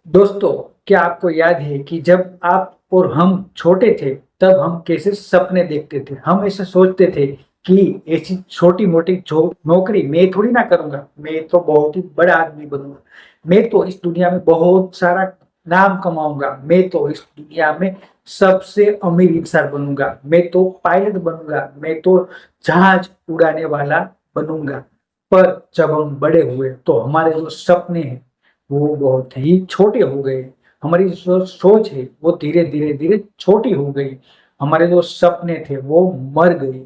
दोस्तों, क्या आपको याद है कि जब आप और हम छोटे थे तब हम कैसे सपने देखते थे। हम ऐसे सोचते थे कि ऐसी छोटी मोटी जो नौकरी मैं थोड़ी ना करूंगा, मैं तो बहुत ही बड़ा आदमी बनूंगा। मैं तो इस दुनिया में बहुत सारा नाम कमाऊंगा। मैं तो इस दुनिया में सबसे अमीर इंसान बनूंगा। मैं तो पायलट बनूंगा। मैं तो जहाज उड़ाने वाला बनूंगा। पर जब हम बड़े हुए तो हमारे जो सपने हैं वो बहुत ही छोटे हो गए। हमारी जो सोच है वो धीरे धीरे धीरे छोटी हो गई। हमारे जो सपने थे वो मर गए।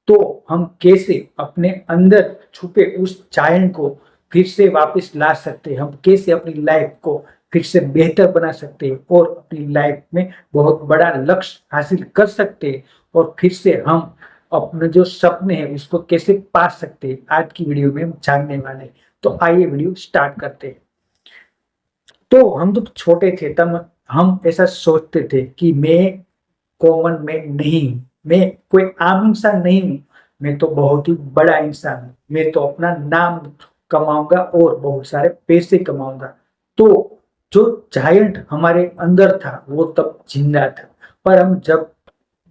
तो हम कैसे अपने अंदर छुपे उस जायंट को फिर से वापस ला सकते हैं। हम कैसे अपनी लाइफ को फिर से बेहतर बना सकते हैं और अपनी लाइफ में बहुत बड़ा लक्ष्य हासिल कर सकते हैं। और फिर से हम अपने जो सपने हैं उसको कैसे पा सकते हैं, आज की वीडियो में हम जानने वाले हैं। तो आइए वीडियो स्टार्ट करते हैं। तो हम जब छोटे थे तब हम ऐसा सोचते थे कि मैं कॉमन मैन नहीं हूँ, मैं कोई आम इंसान नहीं हूँ। मैं तो बहुत ही बड़ा इंसान हूँ। मैं तो अपना नाम कमाऊंगा और बहुत सारे पैसे कमाऊंगा। तो जो जायंट हमारे अंदर था वो तब जिंदा था। पर हम जब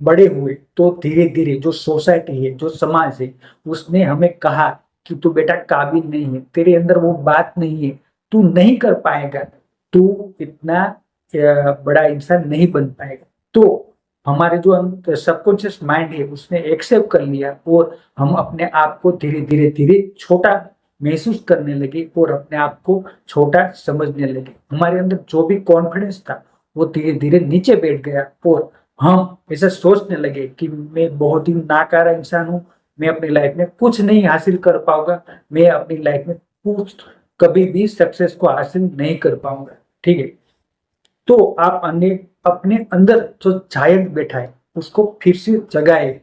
बड़े हुए तो धीरे धीरे जो सोसाइटी है, जो समाज है, उसने हमें कहा कि तू बेटा काबिल नहीं है, तेरे अंदर वो बात नहीं है, तू नहीं कर पाएगा, तू इतना बड़ा इंसान नहीं बन पाएगा। तो हमारे जो सबकॉन्शियस माइंड है उसने एक्सेप्ट कर लिया और हम अपने आप को धीरे धीरे धीरे छोटा महसूस करने लगे और अपने आप को छोटा समझने लगे। हमारे अंदर जो भी कॉन्फिडेंस था वो धीरे धीरे नीचे बैठ गया और हम ऐसा सोचने लगे कि मैं बहुत ही नाकारा इंसान हूँ। मैं अपनी लाइफ में कुछ नहीं हासिल कर पाऊंगा। मैं अपनी लाइफ में कुछ कभी भी सक्सेस को हासिल नहीं कर पाऊंगा। ठीक है। तो आप अपने अंदर जो जायंट बैठा है उसको फिर से जगाए।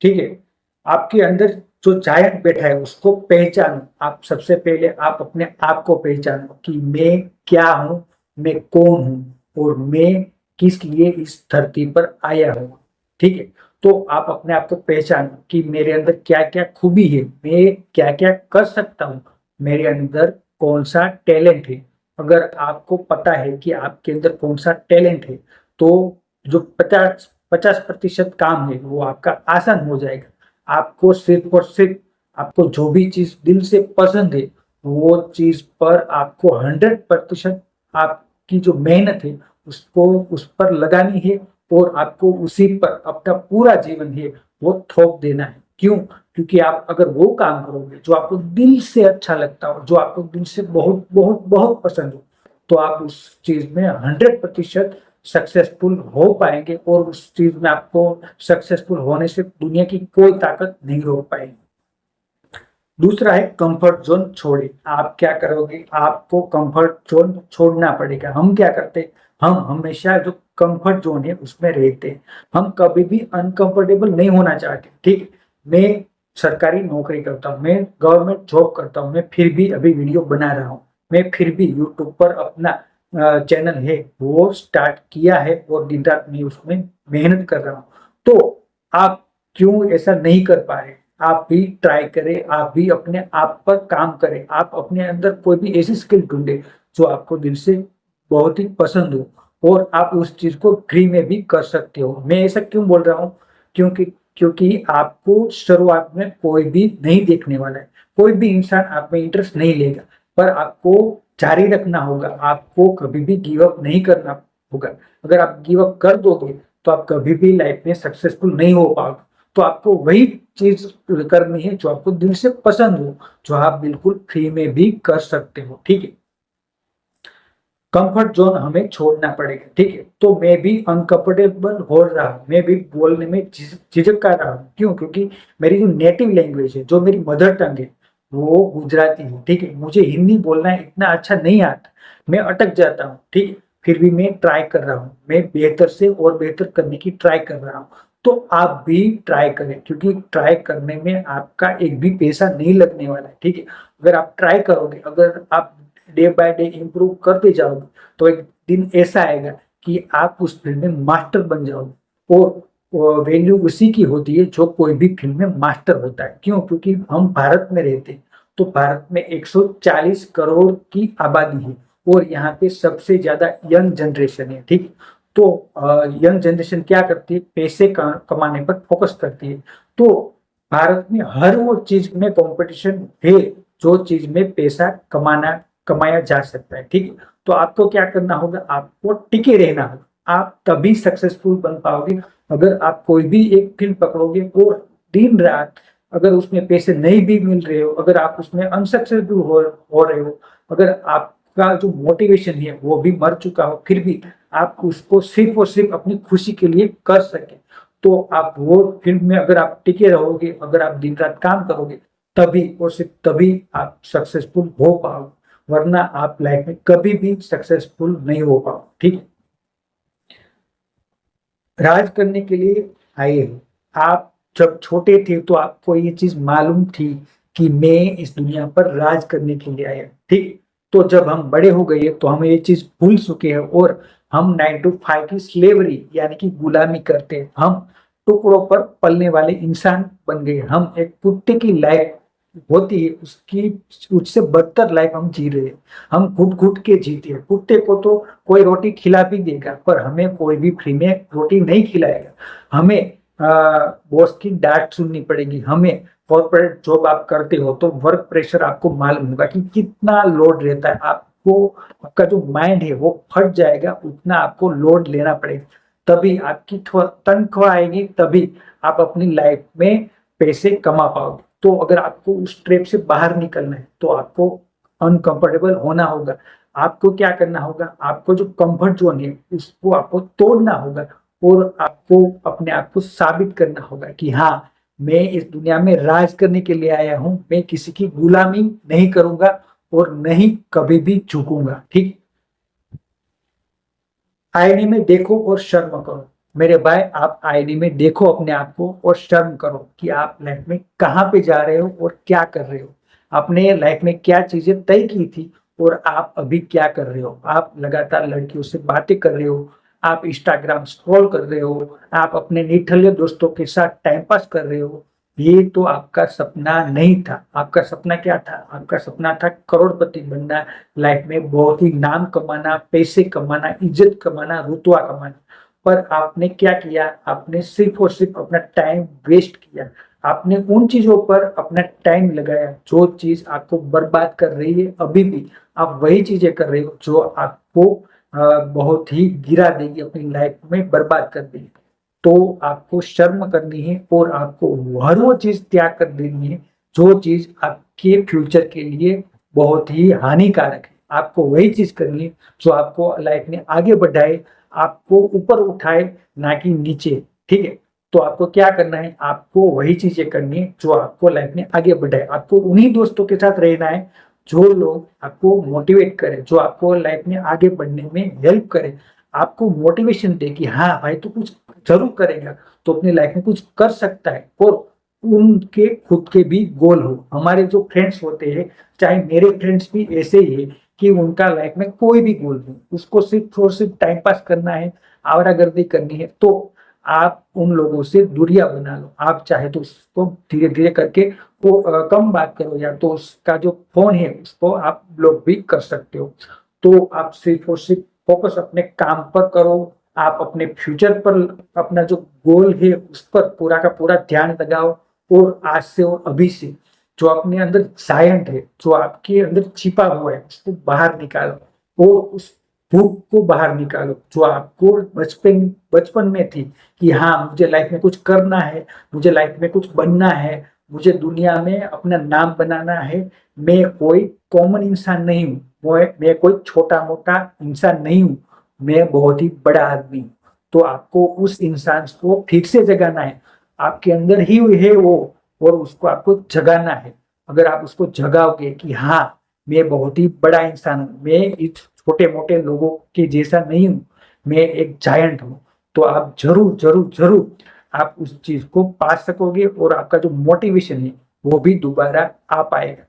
ठीक है। आपके अंदर जो जायंट बैठा है उसको पहचानो। आप सबसे पहले आप अपने आप को पहचानो कि मैं क्या हूँ, मैं कौन हूँ और मैं किस लिए इस धरती पर आया हूँ। ठीक है। तो आप अपने आप को पहचानो कि मेरे अंदर क्या क्या खूबी है, मैं क्या क्या कर सकता हूँ, मेरे अंदर कौन सा टैलेंट है। अगर आपको पता है कि आपके अंदर कौन सा टैलेंट है तो जो 50% काम है वो आपका आसान हो जाएगा। आपको सिर्फ और सिर्फ आपको जो भी चीज दिल से पसंद है वो चीज पर आपको 100% आपकी जो मेहनत है उसको उस पर लगानी है और आपको उसी पर अपना पूरा जीवन है वो थोप देना है। क्यों? क्योंकि आप अगर वो काम करोगे जो आपको दिल से अच्छा लगता हो, जो आपको दिल से बहुत बहुत बहुत पसंद हो, तो आप उस चीज में 100% सक्सेसफुल हो पाएंगे और उस चीज में आपको सक्सेसफुल होने से दुनिया की कोई ताकत नहीं रोक पाएगी। दूसरा है कंफर्ट जोन छोड़े। आप क्या करोगे? आपको कंफर्ट जोन छोड़ना पड़ेगा। हम क्या करते हैं? हम हमेशा जो कंफर्ट जोन है उसमें रहते हैं। हम कभी भी अनकंफर्टेबल नहीं होना चाहते। ठीक है। मैं सरकारी नौकरी करता हूँ, मैं गवर्नमेंट जॉब करता हूँ, मैं फिर भी अभी वीडियो बना रहा हूँ, मैं फिर भी यूट्यूब पर अपना चैनल है वो स्टार्ट किया है और दिन रात मैं उसमें मेहनत कर रहा हूँ। तो आप क्यों ऐसा नहीं कर पा रहे? आप भी ट्राई करें, आप भी अपने आप पर काम करें, आप अपने अंदर कोई भी ऐसी स्किल ढूंढे जो आपको दिल से बहुत ही पसंद हो और आप उस चीज को फ्री में भी कर सकते हो। मैं ऐसा क्यों बोल रहा हूँ? क्योंकि क्योंकि आपको शुरुआत में कोई भी नहीं देखने वाला है, कोई भी इंसान आप में इंटरेस्ट नहीं लेगा, पर आपको जारी रखना होगा। आपको कभी भी गिव अप नहीं करना होगा। अगर आप गिव अप कर दोगे तो आप कभी भी लाइफ में सक्सेसफुल नहीं हो पाओगे। तो आपको वही चीज करनी है जो आपको दिल से पसंद हो, जो आप बिल्कुल फ्री में भी कर सकते हो। ठीक है। कंफर्ट जोन हमें छोड़ना पड़ेगा। ठीक है। तो मैं भी अनकंफर्टेबल हो रहा हूँ, मैं भी बोलने में झिझक कर रहा हूँ। क्यों? क्योंकि मेरी जो नेटिव लैंग्वेज है, जो मेरी मदर टंग है, वो गुजराती है। ठीक है। मुझे हिंदी बोलना इतना अच्छा नहीं आता, मैं अटक जाता हूँ। ठीक है। फिर भी मैं ट्राई कर रहा हूँ, मैं बेहतर से और बेहतर करने की ट्राई कर रहा हूँ। तो आप भी ट्राई करें, क्योंकि ट्राई करने में आपका एक भी पैसा नहीं लगने वाला है। ठीक है। अगर आप ट्राई करोगे, अगर आप डे बाय डे इम्प्रूव करते जाओगे तो एक दिन ऐसा आएगा कि आप उस फील्ड में मास्टर बन जाओगे। और वैल्यू उसी की होती है जो कोई भी फील्ड में मास्टर होता है। क्यों? क्योंकि हम भारत में रहते हैं। तो भारत में 140 करोड़ की आबादी है और यहाँ पे सबसे ज्यादा यंग जनरेशन है, ठीक। तो यंग जनरेशन क्या करती है, पैसे कमाने पर फोकस करती है। तो भारत में हर वो चीज में कंपटीशन है जो चीज में पैसा कमाया जा सकता है, ठीक। तो आपको क्या करना होगा, आपको टिके रहना होगा। आप तभी सक्सेसफुल बन पाओगे अगर आप कोई भी एक फील्ड पकड़ोगे और दिन रात अगर उसमें पैसे नहीं भी मिल रहे हो, अगर आप उसमें अनसक्सेसफुल हो रहे हो, अगर आपका जो मोटिवेशन है वो भी मर चुका हो, फिर भी आप उसको सिर्फ और सिर्फ अपनी खुशी के लिए कर सके, तो आप वो फील्ड में अगर आप टिके रहोगे, अगर आप दिन रात काम करोगे, तभी और सिर्फ तभी आप सक्सेसफुल हो पाओगे, वरना आप लाइफ में कभी भी सक्सेसफुल नहीं हो पाओगे, ठीक है। राज करने के लिए आए हो आप। जब छोटे थे तो आपको ये चीज मालूम थी कि मैं इस दुनिया पर राज करने के लिए आया, ठीक। तो जब हम बड़े हो गए तो हम ये चीज भूल चुके हैं और हम 9 to 5 की स्लेवरी यानी कि गुलामी करते हैं। हम टुकड़ों पर पलने वाले इंसान बन गए। हम एक कुत्ते की लाइफ होती है उसकी उससे बदतर लाइफ हम जी रहे हैं। हम घुट घुट के जीते हैं। कुत्ते को तो कोई रोटी खिला भी देगा, पर हमें कोई भी फ्री में रोटी नहीं खिलाएगा। हमें बॉस की डांट सुननी पड़ेगी। हमें कॉर्पोरेट जॉब आप करते हो तो वर्क प्रेशर आपको मालूम होगा कि कितना लोड रहता है। आपको आपका जो माइंड है वो फट जाएगा, उतना आपको लोड लेना पड़ेगा, तभी आपकी तनख्वाह आएगी, तभी आप अपनी लाइफ में पैसे कमा पाओगे। तो अगर आपको उस ट्रैप से बाहर निकलना है तो आपको अनकंफर्टेबल होना होगा। आपको क्या करना होगा, आपको जो कंफर्ट जोन है उसको आपको तोड़ना होगा और आपको अपने आप को साबित करना होगा कि हाँ, मैं इस दुनिया में राज करने के लिए आया हूं। मैं किसी की गुलामी नहीं करूंगा और नहीं कभी भी झुकूंगा, ठीक। आईने में देखो और शर्म करो। मेरे भाई, आप आईने में देखो अपने आप को और शर्म करो कि आप लाइफ में कहाँ पे जा रहे हो और क्या कर रहे हो। आपने लाइफ में क्या चीजें तय की थी और आप अभी क्या कर रहे हो। आप लगातार लड़कियों से बातें कर रहे हो, आप इंस्टाग्राम स्क्रॉल कर रहे हो, आप अपने निठल्ले दोस्तों के साथ टाइम पास कर रहे हो। ये तो आपका सपना नहीं था। आपका सपना क्या था, आपका सपना था करोड़पति बनना, लाइफ में बहुत ही नाम कमाना, पैसे कमाना, इज्जत कमाना, रुतबा कमाना। पर आपने क्या किया, आपने सिर्फ और सिर्फ अपना टाइम वेस्ट किया। आपने उन चीजों पर अपना टाइम लगाया जो चीज आपको बर्बाद कर रही है। अभी भी आप वही चीजें कर रहे हो जो आपको बहुत ही गिरा देगी, अपनी लाइफ में बर्बाद कर देगी। तो आपको शर्म करनी है और आपको हर वो चीज त्याग कर देनी है जो चीज आपके फ्यूचर के लिए बहुत ही हानिकारक है। आपको वही चीज करनी है जो आपको लाइफ में आगे बढ़ाए, आपको ऊपर उठाए, ना कि नीचे, ठीक है। तो आपको क्या करना है, आपको वही चीजें करनी है जो आपको लाइफ में आगे बढ़ाए। आपको उन्हीं दोस्तों के साथ रहना है जो लोग आपको मोटिवेट करें, जो आपको लाइफ में आगे बढ़ने में हेल्प करें, आपको मोटिवेशन दे कि हाँ भाई, तू कुछ जरूर करेगा, तो अपनी लाइफ में कुछ कर सकता है। और उनके खुद के भी गोल हो। हमारे जो फ्रेंड्स होते हैं, चाहे मेरे फ्रेंड्स भी ऐसे ही है कि उनका लाइफ में कोई भी गोल नहीं, उसको सिर्फ और सिर्फ टाइम पास करना है, आवारागर्दी करनी है। तो आप उन लोगों से दूरियां बना लो। आप चाहे तो उसको धीरे धीरे करके वो कम बात करो, या तो उसका जो फोन है उसको आप ब्लॉक भी कर सकते हो। तो आप सिर्फ और सिर्फ फोकस अपने काम पर करो। आप अपने फ्यूचर पर, अपना जो गोल है उस पर पूरा का पूरा ध्यान लगाओ। और आज से और अभी से जो अपने अंदर साइलेंट है, जो आपके अंदर छिपा हुआ है, उसको बाहर निकालो और उस भूख को बाहर निकालो जो आपको बचपन बचपन में थी कि हाँ, मुझे लाइफ में कुछ करना है, मुझे लाइफ में कुछ बनना है, मुझे दुनिया में अपना नाम बनाना है। मैं कोई कॉमन इंसान नहीं हूँ, मैं कोई छोटा मोटा इंसान नहीं हूँ, मैं बहुत ही बड़ा आदमी हूँ। तो आपको उस इंसान को फिर से जगाना है। आपके अंदर ही है वो, और उसको आपको जगाना है। अगर आप उसको जगाओगे कि हाँ, मैं बहुत ही बड़ा इंसान हूँ, मैं इस छोटे मोटे लोगों के जैसा नहीं हूँ, मैं एक जायंट हूँ, तो आप जरूर जरूर जरूर आप उस चीज को पा सकोगे और आपका जो मोटिवेशन है वो भी दोबारा आ पाएगा।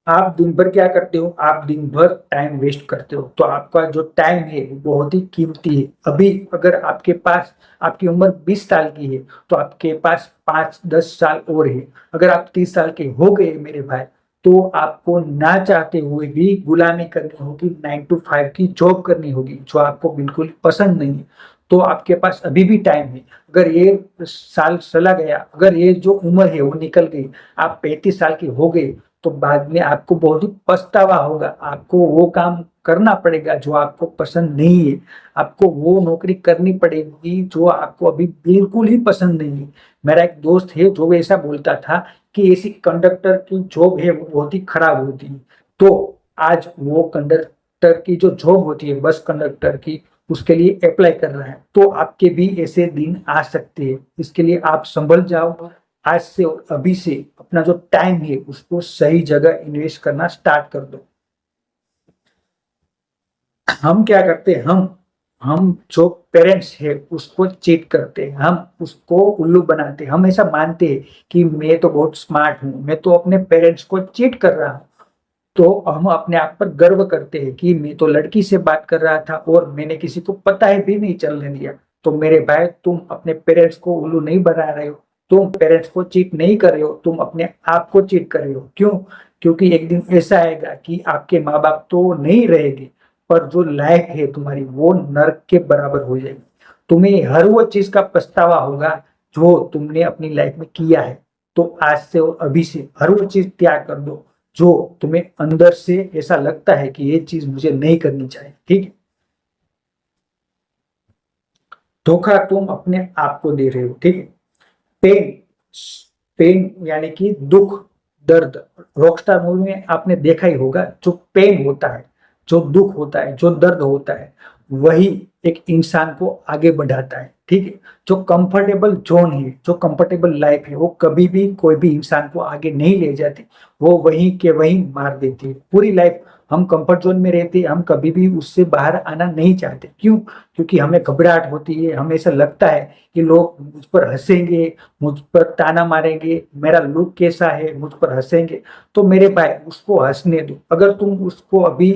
आप दिन भर क्या करते हो, आप दिन भर टाइम वेस्ट करते हो। तो आपका जो टाइम है वो बहुत ही कीमती है। अभी अगर आपके पास, आपकी उम्र 20 साल की है, तो आपके पास 5-10 साल और है। अगर आप 30 साल के हो गए मेरे भाई, तो आपको ना चाहते हुए भी गुलामी करनी होगी, 9 to 5 की जॉब करनी होगी जो आपको बिल्कुल पसंद नहीं है। तो आपके पास अभी भी टाइम है। अगर ये साल चला गया, अगर ये जो उम्र है वो निकल गई, आप 35 साल की हो गए, तो बाद में आपको बहुत ही पछतावा होगा। आपको वो काम करना पड़ेगा जो आपको पसंद नहीं है। आपको वो नौकरी करनी पड़ेगी जो आपको अभी बिल्कुल ही पसंद नहीं है। मेरा एक दोस्त है जो ऐसा बोलता था कि ऐसी कंडक्टर की जॉब है वो बहुत ही खराब होती है। तो आज वो कंडक्टर की जो जॉब होती है, बस कंडक्टर की, उसके लिए अप्लाई कर रहा है। तो आपके भी ऐसे दिन आ सकते हैं। इसके लिए आप संभल जाओ। आज से और अभी से अपना जो टाइम है उसको सही जगह इन्वेस्ट करना स्टार्ट कर दो। हम क्या करते हैं, हम जो पेरेंट्स है उसको चीट करते हैं, हम उसको उल्लू बनाते हैं। हम ऐसा मानते हैं कि मैं तो बहुत स्मार्ट हूँ, मैं तो अपने पेरेंट्स को चीट कर रहा हूँ। तो हम अपने आप पर गर्व करते हैं कि मैं तो लड़की से बात कर रहा था और मैंने किसी को पता है भी नहीं चलने दिया। तो मेरे भाई, तुम अपने पेरेंट्स को उल्लू नहीं बना रहे हो, तुम पेरेंट्स को चीट नहीं कर रहे हो, तुम अपने आप को चीट कर रहे हो। क्यों? क्योंकि एक दिन ऐसा आएगा कि आपके माँ बाप तो नहीं रहेंगे, पर जो लाइफ है तुम्हारी वो नर्क के बराबर हो जाएगी। तुम्हें हर वो चीज का पछतावा होगा जो तुमने अपनी लाइफ में किया है। तो आज से और अभी से हर वो चीज त्याग कर दो जो तुम्हें अंदर से ऐसा लगता है कि ये चीज मुझे नहीं करनी चाहिए। ठीक है? धोखा तुम अपने आप को दे रहे हो। ठीक है? पेन, पेन यानी कि दुख, दर्द। रॉकस्टार मूवी में आपने देखा ही होगा, जो पेन होता है, जो दुख होता है, जो दर्द होता है, वही एक इंसान को आगे बढ़ाता है। ठीक है? जो कंफर्टेबल जोन है, जो कंफर्टेबल लाइफ है, वो कभी भी कोई भी इंसान को आगे नहीं ले जाती। वो वहीं के वहीं मार देती है। पूरी लाइफ हम कंफर्ट जोन में रहते हैं, हम कभी भी उससे बाहर आना नहीं चाहते। क्यों? क्योंकि हमें घबराहट होती है, हमें ऐसा लगता है कि लोग मुझ पर हंसेंगे, मुझ पर ताना मारेंगे, मेरा लुक कैसा है, मुझ पर हंसेंगे। तो मेरे भाई, उसको हंसने दो। अगर तुम उसको अभी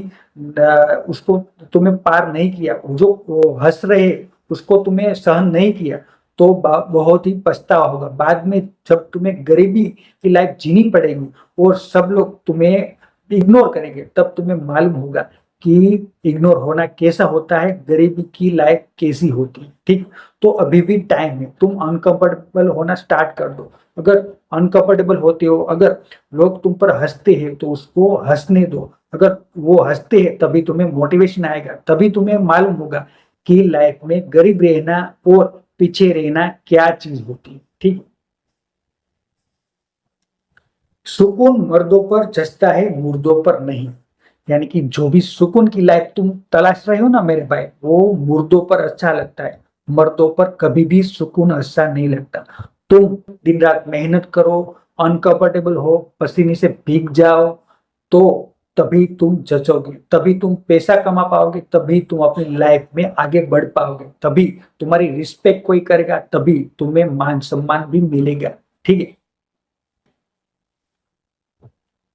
उसको तुम्हें पार नहीं किया, जो वो हंस रहे उसको तुम्हें सहन नहीं किया, तो बहुत ही पछतावा होगा बाद में। जब तुम्हें गरीबी की लाइफ जीनी पड़ेगी और सब लोग तुम्हें इग्नोर करेंगे, तब तुम्हें मालूम होगा कि इग्नोर होना कैसा होता है, गरीबी की लाइफ कैसी होती है। ठीक? तो अभी भी टाइम है, तुम अनकंफर्टेबल होना स्टार्ट कर दो। अगर अनकंफर्टेबल होते हो, अगर लोग तुम पर हंसते हैं तो उसको हंसने दो। अगर वो हंसते हैं तभी तुम्हें मोटिवेशन आएगा, तभी तुम्हें मालूम होगा कि लाइफ में गरीब रहना और पीछे रहना क्या चीज होती है। ठीक? सुकून मर्दों पर जचता है, मुर्दों पर नहीं। यानी कि जो भी सुकून की लाइफ तुम तलाश रहे हो ना मेरे भाई, वो मुर्दों पर अच्छा लगता है, मर्दों पर कभी भी सुकून अच्छा नहीं लगता। तुम दिन रात मेहनत करो, अनकंफर्टेबल हो, पसीने से भीग जाओ, तो तभी तुम जचोगे, तभी तुम पैसा कमा पाओगे, तभी तुम अपनी लाइफ में आगे बढ़ पाओगे, तभी तुम्हारी रिस्पेक्ट कोई करेगा, तभी तुम्हें मान सम्मान भी मिलेगा। ठीक है?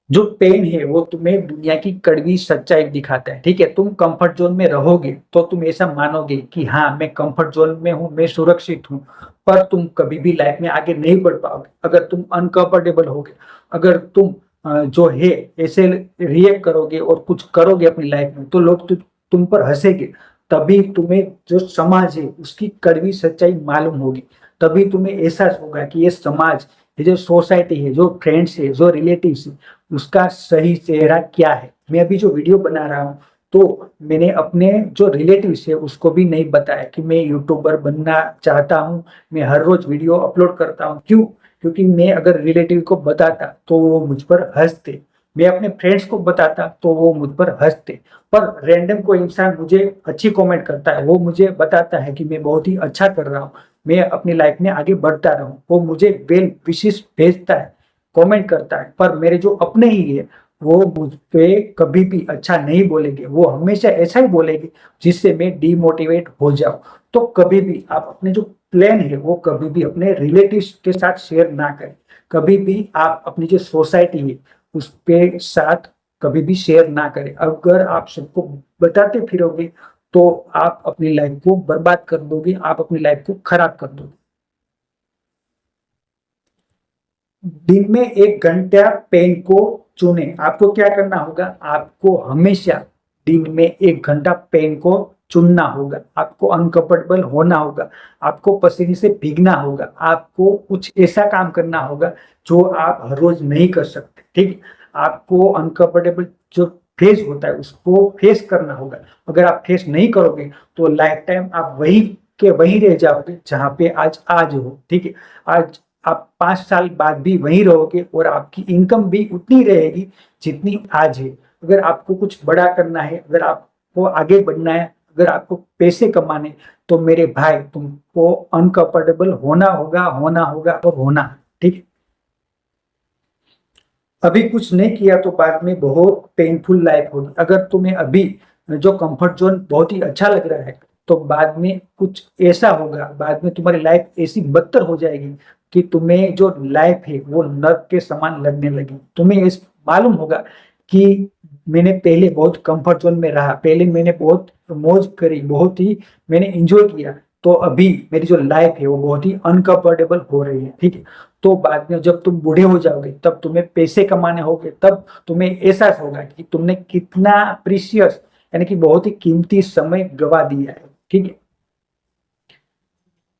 जो पेन है वो तुम्हें दुनिया की कड़वी सच्चाई दिखाता है। ठीक है? तुम कंफर्ट जोन में रहोगे तो तुम ऐसा मानोगे कि हाँ, मैं कंफर्ट जोन में हूँ, मैं सुरक्षित हूँ, पर तुम कभी भी लाइफ में आगे नहीं बढ़ पाओगे अगर तुम अनकंफर्टेबल होगे। अगर तुम जो है ऐसे रिएक्ट करोगे और कुछ करोगे अपनी लाइफ में, तो लोग तुम पर हंसेंगे। तभी तुम्हें जो समाज है उसकी कड़वी सच्चाई मालूम होगी। तभी तुम्हें एहसास होगा कि ये समाज, ये जो सोसाइटी है, जो फ्रेंड्स है, जो रिलेटिव्स है, उसका सही चेहरा क्या है। मैं अभी जो वीडियो बना रहा हूँ, तो मैंने अपने जो रिलेटिव्स है उसको भी नहीं बताया कि मैं यूट्यूबर बनना चाहता हूँ, मैं हर रोज वीडियो अपलोड करता हूँ। क्यों? क्योंकि मैं अगर रिलेटिव को बताता तो वो मुझ पर हंसते, मैं अपने फ्रेंड्स को बताता तो वो मुझ पर हंसते। पर रैंडम कोई इंसान मुझे अच्छी कमेंट करता है, वो मुझे बताता है कि मैं बहुत ही अच्छा कर रहा हूँ, मैं अपनी लाइफ में आगे बढ़ता रहूं, वो मुझे वेल विशेष भेजता है, कमेंट करता है। पर मेरे जो अपने ही है वो मुझ पे कभी भी अच्छा नहीं बोलेंगे, वो हमेशा ऐसा ही बोलेंगे जिससे मैं डिमोटिवेट हो जाऊं। तो कभी भी आप अपने जो प्लान है वो कभी भी अपने रिलेटिव्स के साथ शेयर ना करें। कभी भी आप अपनी जो सोसाइटी है उसके साथ कभी भी शेयर ना करें। अगर आप सबको बताते फिरोगे तो आप अपनी लाइफ को बर्बाद कर दोगे, आप अपनी लाइफ को खराब कर दोगे। दिन में 1 घंटा पेन को चुने। आपको क्या करना होगा, आपको हमेशा दिन में 1 घंटा पेन को चुनना होगा, आपको अनकंफर्टेबल होना होगा, आपको पसीने से भीगना होगा, आपको कुछ ऐसा काम करना होगा जो आप हर रोज नहीं कर सकते। ठीक है, आपको अनकंफर्टेबल जो फेस होता है उसको फेस करना होगा। अगर आप फेस नहीं करोगे तो लाइफ टाइम आप वही के वहीं रह जाओगे जहां पे आज हो। ठीक है, आज आप 5 साल बाद भी वहीं रहोगे और आपकी इनकम भी उतनी रहेगी जितनी आज है। अगर आपको कुछ बड़ा करना है, अगर आपको आगे बढ़ना है, अगर आपको पैसे कमाने, तो मेरे भाई तुमको अनकंफर्टेबल होना होगा और होना। ठीक है, अभी कुछ नहीं किया तो बाद में बहुत पेनफुल लाइफ होगी। अगर तुम्हें अभी जो कंफर्ट जोन बहुत ही अच्छा लग रहा है तो बाद में कुछ ऐसा होगा, बाद में तुम्हारी लाइफ ऐसी बदतर हो जाएगी कि तुम्हें जो लाइफ है वो नर्क के समान लगने लगी। तुम्हें इस मालूम होगा कि मैंने पहले बहुत कंफर्ट जोन में रहा, पहले मैंने बहुत मौज करी, बहुत ही मैंने इंजॉय किया, तो अभी मेरी जो लाइफ है वो बहुत ही अनकंफर्टेबल हो रही है। ठीक है, तो बाद में जब तुम बूढ़े हो जाओगे, तब तुम्हें पैसे कमाने होंगे, तब तुम्हें एहसास होगा कि तुमने कितना प्रीशियस यानी कि बहुत ही कीमती समय गवा दिया है। ठीक है,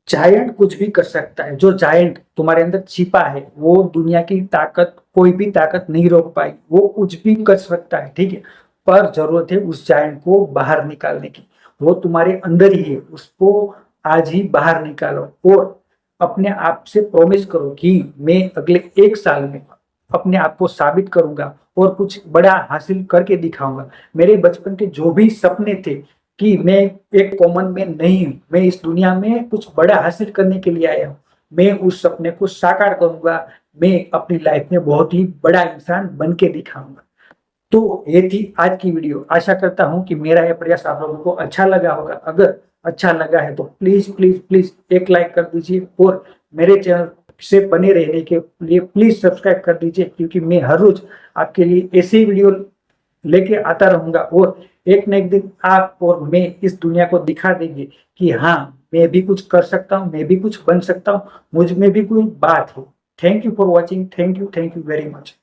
जायंट कुछ भी कर सकता है। जो जायंट तुम्हारे अंदर छिपा है वो दुनिया की ताकत, कोई भी ताकत नहीं रोक पाई, वो कुछ भी कर सकता है। ठीक है, पर जरूरत है उस जायंट को बाहर निकालने की। वो तुम्हारे अंदर ही है, उसको आज ही बाहर निकालो और अपने आप से प्रॉमिस करो कि मैं अगले 1 साल में अपने आप को साबित करूंगा और कुछ बड़ा हासिल करके दिखाऊंगा। मेरे बचपन के जो भी सपने थे कि मैं एक कॉमन मैन नहीं हूँ, मैं इस दुनिया में कुछ बड़ा हासिल करने के लिए आया हूँ, मैं उस सपने को साकार करूंगा। मैं अपनी लाइफ में बहुत ही बड़ा इंसान बन के दिखाऊंगा। तो ये थी आज की वीडियो। आशा करता हूँ कि मेरा यह प्रयास आप लोगों को अच्छा लगा होगा। अगर अच्छा लगा है तो प्लीज प्लीज प्लीज एक लाइक कर दीजिए और मेरे चैनल से बने रहने के लिए प्लीज सब्सक्राइब कर दीजिए, क्योंकि मैं हर रोज आपके लिए ऐसे ही वीडियो लेके आता रहूंगा और एक न एक दिन आप और मैं इस दुनिया को दिखा देंगे कि हाँ, मैं भी कुछ कर सकता हूँ, मैं भी कुछ बन सकता हूँ, मुझ में भी कोई बात है। Thank you for watching, thank you very much.